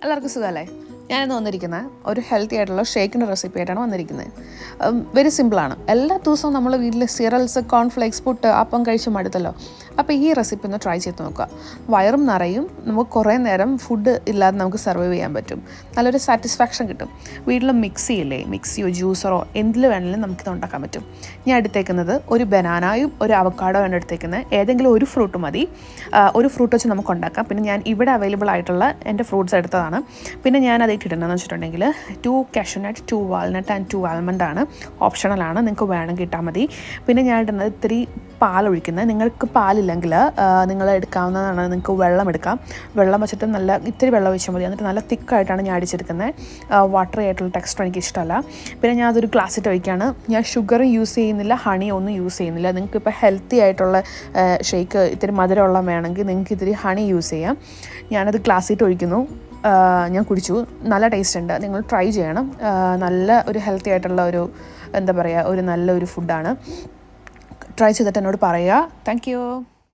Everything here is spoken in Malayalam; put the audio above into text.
എല്ലാവർക്കും സുഖമല്ലേ? ഞാനിന്ന് വന്നിരിക്കുന്നത് ഒരു ഹെൽത്തി ആയിട്ടുള്ള ഷേക്കിൻ്റെ റെസിപ്പി ആയിട്ടാണ് വന്നിരിക്കുന്നത്. വെരി സിമ്പിളാണ്. എല്ലാ ദിവസവും നമ്മൾ വീട്ടിൽ സിറൽസ്, കോൺഫ്ലേക്സ്, പുട്ട്, അപ്പം കഴിച്ച് മടുത്തല്ലോ. അപ്പോൾ ഈ റെസിപ്പി ഒന്ന് ട്രൈ ചെയ്ത് നോക്കുക. വയറും നിറയും, നമുക്ക് കുറേ നേരം ഫുഡ് ഇല്ലാതെ നമുക്ക് സർവൈവ് ചെയ്യാൻ പറ്റും. നല്ലൊരു സാറ്റിസ്ഫാക്ഷൻ കിട്ടും. വീട്ടിൽ മിക്സിയോ ജ്യൂസറോ എന്തിൽ വേണമെങ്കിലും നമുക്കിത് ഉണ്ടാക്കാൻ പറ്റും. ഞാൻ എടുത്തേക്കുന്നത് ഒരു ബനാനയും ഒരു അവക്കാഡോ ആണ് എടുത്തേക്കുന്നത്. ഏതെങ്കിലും ഒരു ഫ്രൂട്ട് മതി. ഒരു ഫ്രൂട്ട് വെച്ച് നമുക്ക് ഉണ്ടാക്കാം. പിന്നെ ഞാൻ ഇവിടെ അവൈലബിൾ ആയിട്ടുള്ള എൻ്റെ ഫ്രൂട്ട്സ് എടുത്തതാണ്. പിന്നെ ഞാൻ അത് ഇട്ടിട്ടുണ്ടെന്ന് വെച്ചിട്ടുണ്ടെങ്കിൽ 2 കാഷ്യൂനട്ട്, 2 വാൾനട്ട് ആൻഡ് 2 ആൽമണ്ട് ആണ്. ഓപ്ഷണലാണ്, നിങ്ങൾക്ക് വേണമെങ്കിൽ ഇട്ടാൽ മതി. പിന്നെ ഞാൻ ഇടുന്നത് ഇത്തിരി പാലൊഴിക്കുന്നത്. നിങ്ങൾക്ക് പാലില്ലെങ്കിൽ നിങ്ങൾ എടുക്കാവുന്നതാണ്. നിങ്ങൾക്ക് വെള്ളം എടുക്കാം. വെള്ളം വെച്ചിട്ട് ഇത്തിരി വെള്ളം ഒഴിച്ചാൽ മതി. എന്നിട്ട് നല്ല തിക്കായിട്ടാണ് ഞാൻ അടിച്ചെടുക്കുന്നത്. വാട്ടറി ആയിട്ടുള്ള ടെക്സ്ചർ എനിക്ക് ഇഷ്ടമല്ല. പിന്നെ ഞാൻ അതൊരു ഗ്ലാസ്സിട്ട് ഒഴിക്കുകയാണ്. ഞാൻ ഷുഗർ യൂസ് ചെയ്യുന്നില്ല, ഹണി ഒന്നും യൂസ് ചെയ്യുന്നില്ല. നിങ്ങൾക്കിപ്പോൾ ഹെൽത്തി ആയിട്ടുള്ള ഷേക്ക് ഇത്തിരി മധുരമുള്ള വേണമെങ്കിൽ നിങ്ങൾക്ക് ഇത്തിരി ഹണി യൂസ് ചെയ്യാം. ഞാനത് ഗ്ലാസ്സിട്ട് ഒഴിക്കുന്നു. ഞാൻ കുടിച്ചു. നല്ല ടേസ്റ്റ് ഉണ്ട്. നിങ്ങൾ ട്രൈ ചെയ്യണം. നല്ല ഒരു ഹെൽത്തി ആയിട്ടുള്ള ഒരു നല്ലൊരു ഫുഡാണ്. ട്രൈ ചെയ്തിട്ട് എന്നോട് പറയുക. Thank you.